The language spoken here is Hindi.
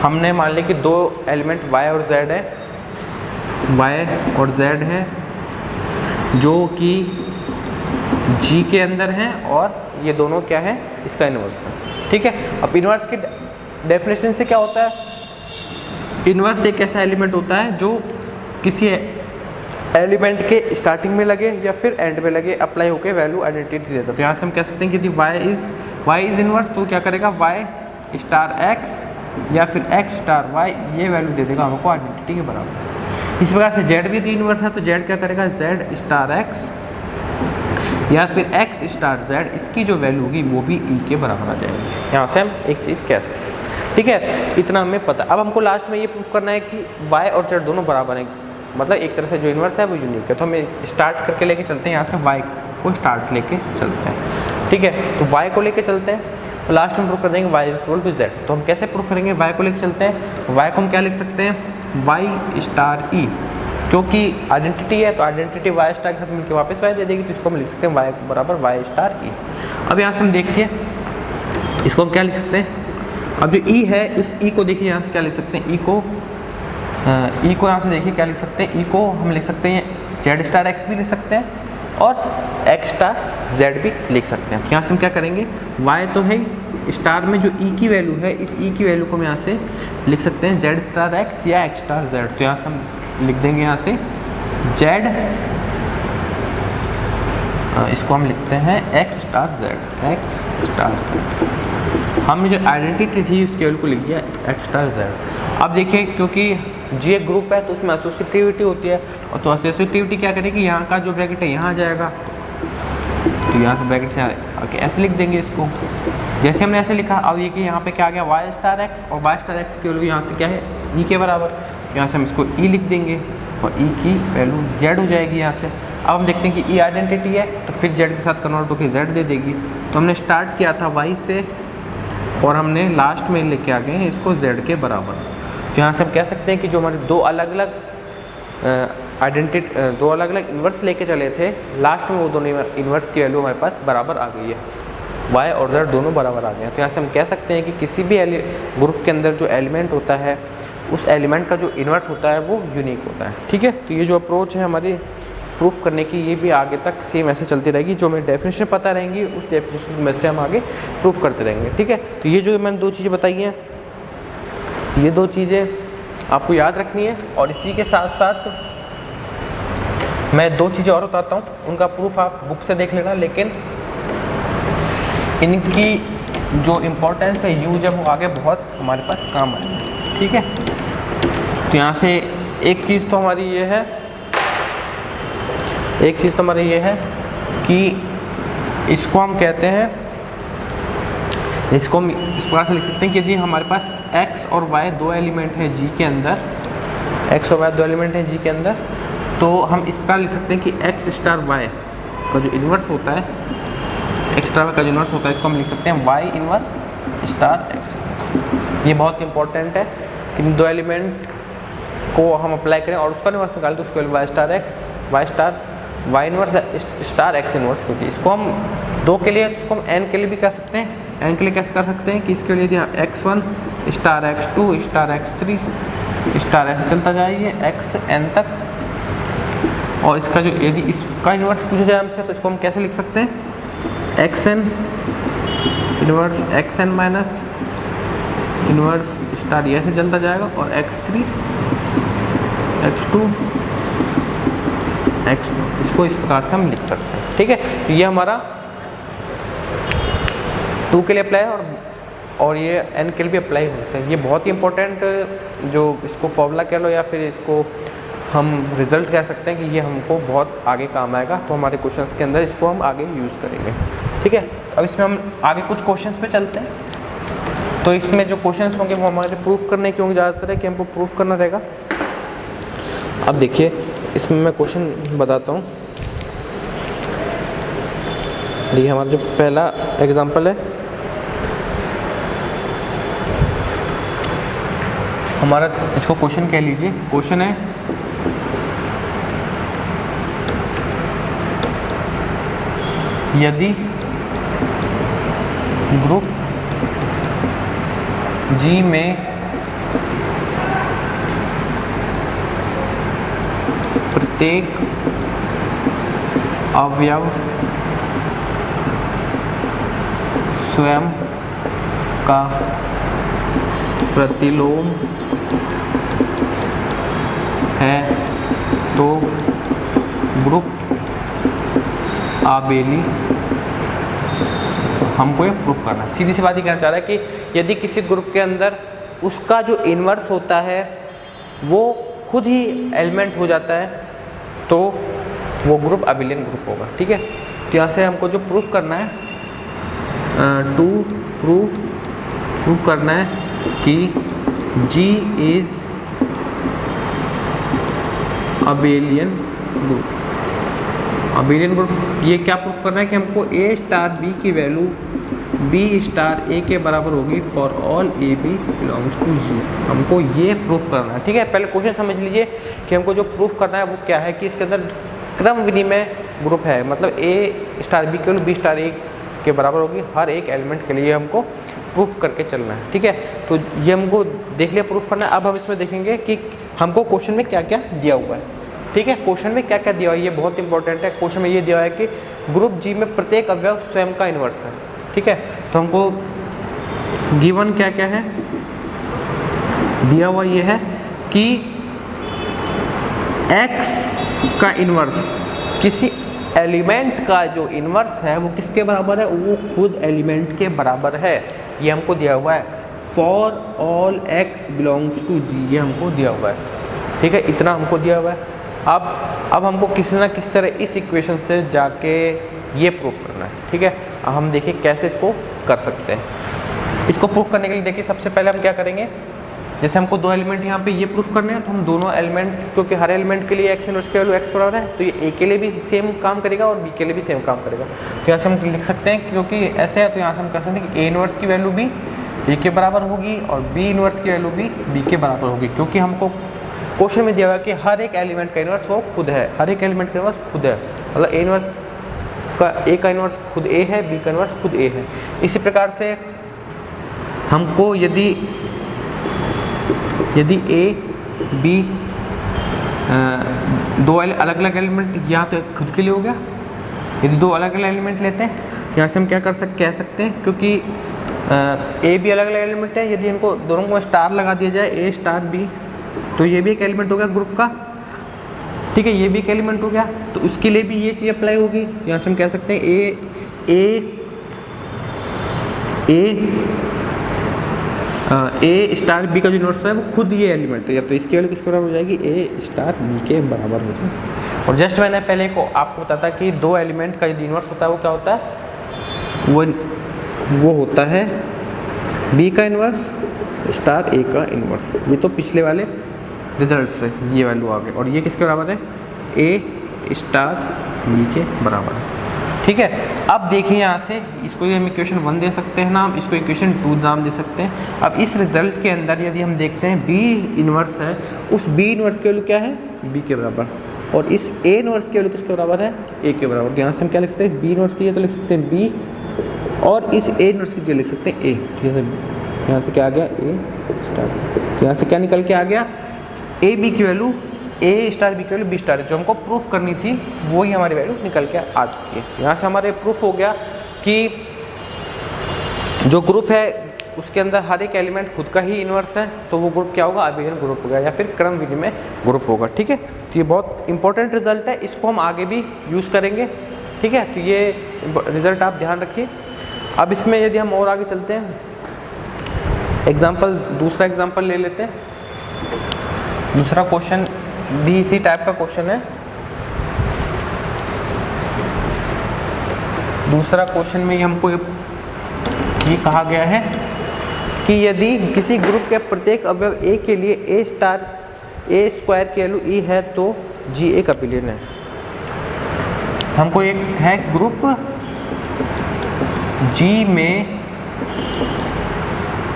हमने मान लिया कि दो एलिमेंट y और z है, y और z है जो कि G के अंदर हैं और ये दोनों क्या है, इसका इन्वर्स है। ठीक है, अब इन्वर्स की डेफिनेशन से क्या होता है, इन्वर्स एक ऐसा एलिमेंट होता है जो किसी एलिमेंट के स्टार्टिंग में लगे या फिर एंड में लगे, अप्लाई होकर वैल्यू आइडेंटिटी देता है। तो यहाँ से हम कह सकते हैं कि यदि y इज इन्वर्स तो क्या करेगा, y स्टार x या फिर x स्टार y ये वैल्यू दे देगा हमको आइडेंटिटी के बराबर। इस प्रकार से z भी यदि इन्वर्स है तो z क्या करेगा, z स्टार x या फिर x स्टार z, इसकी जो वैल्यू होगी वो भी e के बराबर आ जाएगी। यहाँ से हम एक चीज़ कह सकते हैं। ठीक है, इतना हमें पता। अब हमको लास्ट में ये प्रूव करना है कि y और z दोनों बराबर हैं, मतलब एक तरह से जो इन्वर्स है वो यूनिक है। तो हम स्टार्ट करके लेके चलते हैं, यहाँ से y को स्टार्ट लेके चलते हैं। ठीक है, तो y को लेके चलते हैं, तो लास्ट में प्रूव कर देंगे y इक्वल टू z। तो हम कैसे प्रूव करेंगे, y को लेके चलते हैं, y को हम क्या लिख सकते हैं, y स्टार e, क्योंकि आइडेंटिटी है तो आइडेंटिटी y स्टार के साथ मिलकर वापस y दे देगी, तो इसको हम लिख सकते हैं y बराबर y स्टार e। अब यहाँ से हम देखिए इसको हम क्या लिख सकते हैं, अब जो e है इस e को देखिए यहाँ से क्या लिख सकते हैं, e को यहाँ से देखिए क्या लिख सकते हैं, e को हम लिख सकते हैं z स्टार x भी लिख सकते हैं और x स्टार z भी लिख सकते हैं। तो यहाँ से हम क्या करेंगे, y तो है स्टार में जो e की वैल्यू है, इस e की वैल्यू को हम यहाँ से लिख सकते हैं z स्टार x या x स्टार z। तो यहाँ से हम लिख देंगे यहाँ से z, इसको हम लिखते हैं x स्टार z। हमने जो आइडेंटिटी थी उसकी वैल्यू को लिख दिया x स्टार z। अब देखिए क्योंकि G एक ग्रुप है तो उसमें एसोसिएटिविटी होती है, और तो एसोसिएटिविटी क्या करेगी, यहाँ का जो ब्रैकेट है यहाँ जाएगा, तो यहाँ से ब्रैकेट से आके ऐसे लिख देंगे इसको, जैसे हमने ऐसे लिखा। अब ये कि यहाँ पे क्या आ गया y स्टार x, और y स्टार x की वैल्यू यहाँ से क्या है, e के बराबर, तो यहाँ से हम इसको e लिख देंगे और e की वैल्यू z हो जाएगी यहाँ से। अब हम देखते हैं कि e आइडेंटिटी है तो फिर z के साथ कन्वर्ट होकर z दे देगी। तो हमने स्टार्ट किया था y से और हमने लास्ट में लेके आ गए हैं इसको z के बराबर। तो यहाँ से हम कह सकते हैं कि जो हमारे दो अलग अलग इन्वर्स लेके चले थे, लास्ट में वो दोनों इन्वर्स की वैल्यू हमारे पास बराबर आ गई है, y और z दोनों बराबर आ गए हैं। तो यहाँ से हम कह सकते हैं कि किसी भी ग्रुप के अंदर जो एलिमेंट होता है उस एलिमेंट का जो इन्वर्स होता है वो यूनिक होता है। ठीक है, तो ये जो अप्रोच है हमारी प्रूफ करने की, ये भी आगे तक सेम ऐसे चलती रहेगी। जो हमें डेफिनेशन पता रहेंगी उस डेफिनेशन में से हम आगे प्रूफ करते रहेंगे। ठीक है, तो ये जो मैंने दो चीज़ें बताई हैं, ये दो चीज़ें आपको याद रखनी है। और इसी के साथ साथ मैं दो चीज़ें और बताता हूँ, उनका प्रूफ आप बुक से देख लेना, लेकिन इनकी जो इम्पोर्टेंस है, यूज है, वो आगे बहुत हमारे पास काम आएगा। ठीक है, तो यहाँ से एक चीज़ तो हमारी ये है, कि इसको हम कहते हैं, इसको हम इस प्रकार से लिख सकते हैं कि यदि हमारे पास x और y दो एलिमेंट हैं G के अंदर, x और y दो एलिमेंट हैं G के अंदर, तो हम इस प्रकार लिख सकते हैं कि x स्टार y का जो इन्वर्स होता है, x स्टार y का जो इन्वर्स होता है, इसको हम लिख सकते हैं y इन्वर्स स्टार x। ये बहुत इंपॉर्टेंट है कि दो एलिमेंट को हम अप्लाई करें और उसका इन्वर्स निकालें, तो उसको y star x, y star y inverse star x inverse होती है। इसको हम दो के लिए, इसको हम n के लिए भी कर सकते हैं। n के लिए कैसे कर सकते हैं कि इसके लिए x1 star x2 star x3 star ऐसे चलता जाइए xn तक, और इसका जो यदि इसका इन्वर्स पूछा जाए हमसे तो इसको हम कैसे लिख सकते हैं, xn inverse xn minus inverse star ये ऐसे चलता जाएगा, और x3 x2 x, इसको इस प्रकार से हम लिख सकते हैं। ठीक है, तो ये हमारा 2 के लिए अप्लाई है और ये n के लिए भी अप्लाई हो सकता है। ये बहुत ही इंपॉर्टेंट, जो इसको फॉर्मूला कह लो या फिर इसको हम रिजल्ट कह सकते हैं, कि ये हमको बहुत आगे काम आएगा। तो हमारे क्वेश्चंस के अंदर इसको हम आगे यूज़ करेंगे। ठीक है, अब इसमें हम आगे कुछ क्वेश्चंस पे चलते हैं। तो इसमें जो क्वेश्चंस होंगे वो हमारे प्रूफ करने के होंगे, ज़्यादातर है कि हमको प्रूफ करना रहेगा। अब देखिए इसमें मैं क्वेश्चन बताता हूँ। देखिए हमारा जो पहला एग्जाम्पल है, हमारा इसको क्वेश्चन कह लीजिए। क्वेश्चन है यदि ग्रुप G में प्रत्येक अवयव स्वयं का प्रतिलोम है तो ग्रुप आबेली। हमको ये प्रूफ करना है। सीधी सी बात ही कहना चाह रहा है कि यदि किसी ग्रुप के अंदर उसका जो इन्वर्स होता है वो खुद ही एलिमेंट हो जाता है तो वो ग्रुप अबिलियन ग्रुप होगा। ठीक है, तो यहाँ से हमको जो प्रूफ करना है, टू प्रूफ करना है कि G is abelian group. Abelian group ये क्या प्रूफ करना है कि हमको A स्टार B की वैल्यू B स्टार A के बराबर होगी for all A B belongs to G। हमको ये प्रूफ करना है। ठीक है, पहले क्वेश्चन समझ लीजिए कि हमको जो प्रूफ करना है वो क्या है कि इसके अंदर क्रम विनिमय ग्रुप है, मतलब A स्टार B की वैल्यू B स्टार A के बराबर होगी हर एक एलिमेंट के लिए। हमको प्रूफ करके चलना है। ठीक है, तो ये हमको देख लिया प्रूफ करना है। अब हम इसमें देखेंगे कि हमको क्वेश्चन में क्या क्या दिया हुआ है। ठीक है, क्वेश्चन में क्या क्या दिया हुआ है ये बहुत इंपॉर्टेंट है। क्वेश्चन में ये दिया हुआ है कि ग्रुप जी में प्रत्येक अवयव स्वयं का इन्वर्स है। ठीक है, तो हमको गिवन क्या क्या है दिया हुआ, ये है कि x का इन्वर्स, किसी एलिमेंट का जो इन्वर्स है वो किसके बराबर है, वो खुद एलिमेंट के बराबर है। ये हमको दिया हुआ है। For all x belongs to G, ये हमको दिया हुआ है। ठीक है, इतना हमको दिया हुआ है। अब हमको किसी ना किसी तरह इस इक्वेशन से जाके ये प्रूफ करना है। ठीक है, अब हम देखिए कैसे इसको कर सकते हैं। इसको प्रूफ करने के लिए देखिए सबसे पहले हम क्या करेंगे, जैसे हमको दो एलिमेंट यहाँ पे ये प्रूफ करने हैं तो हम दोनों एलिमेंट, क्योंकि हर एलिमेंट के लिए x इनवर्स की वैल्यू x बराबर है तो ये A के लिए भी सेम काम करेगा और B के लिए भी सेम काम करेगा। तो यहाँ से हम लिख सकते हैं, क्योंकि ऐसे है तो यहाँ से हम कह सकते हैं कि A इनवर्स की वैल्यू भी A के बराबर होगी और B इनवर्स की वैल्यू भी B के बराबर होगी, क्योंकि हमको क्वेश्चन में दिया हुआ है कि हर एक एलिमेंट का इनवर्स वो खुद है। हर एक एलिमेंट का इनवर्स खुद है, मतलब A इनवर्स का A का इनवर्स खुद A है, B का इनवर्स खुद A है। इसी प्रकार से हमको यदि A B दो अलग अलग एलिमेंट, यहाँ तो खुद के लिए हो गया, यदि दो अलग अलग एलिमेंट लेते हैं तो यहाँ से हम क्या कह सकते हैं, क्योंकि A B अलग अलग एलिमेंट है, यदि इनको दोनों को स्टार लगा दिया जाए A स्टार B तो ये भी एक एलिमेंट हो गया ग्रुप का। ठीक है, ये भी एक एलिमेंट हो गया, तो उसके लिए भी ये चीज़ अप्लाई होगी। यहाँ से हम कह सकते हैं A स्टार B का जो इनवर्स है वो खुद ये एलिमेंट है, या तो इसकी वैल्यू किसके बराबर हो जाएगी, A स्टार B के बराबर हो जाएगी। और जस्ट मैंने पहले को आपको बताया था कि दो एलिमेंट का यदि इनवर्स होता है वो क्या होता है, वो होता है B का इनवर्स स्टार A का इनवर्स। ये तो पिछले वाले रिजल्ट से ये वैल्यू आ गई, और ये किसके बराबर है, A स्टार B के बराबर है। ठीक है, अब देखिए यहाँ से इसको हम इक्वेशन 1 दे सकते हैं नाम, इसको इक्वेशन 2 नाम दे सकते हैं। अब इस रिजल्ट के अंदर यदि हम देखते हैं B इनवर्स है, उस B इनवर्स की वैल्यू क्या है, B के बराबर, और इस A इनवर्स की वैल्यू किसके बराबर है, A के बराबर। तो यहाँ से हम क्या लिख सकते हैं, इस B इनवर्स की तो लिख सकते हैं B, और इस A इनवर्स की लिख सकते हैं A। ठीक है, यहाँ से क्या आ गया, A स्टार। तो यहाँ से क्या निकल के आ गया, A B की वैल्यू A स्टार B की वैल्यू B स्टार है। जो हमको प्रूफ करनी थी वही हमारी वैल्यू निकल के आ चुकी है। यहाँ से हमारे प्रूफ हो गया कि जो ग्रुप है उसके अंदर हर एक एलिमेंट खुद का ही इन्वर्स है, तो वो ग्रुप क्या होगा, अबेलियन ग्रुप होगा या फिर क्रम विनिमय ग्रुप होगा। ठीक है, तो ये बहुत इंपॉर्टेंट रिजल्ट है, इसको हम आगे भी यूज़ करेंगे। ठीक है, तो ये रिजल्ट आप ध्यान रखिए। अब इसमें यदि हम और आगे चलते हैं, दूसरा एग्जाम्पल ले लेते हैं। दूसरा क्वेश्चन भी इसी टाइप का क्वेश्चन है। दूसरा क्वेश्चन में हमको ये कहा गया है कि यदि किसी ग्रुप के प्रत्येक अवयव A के लिए A स्टार A स्क्वायर की वैल्यू E है तो G एक अबिलियन है। हमको एक है ग्रुप G में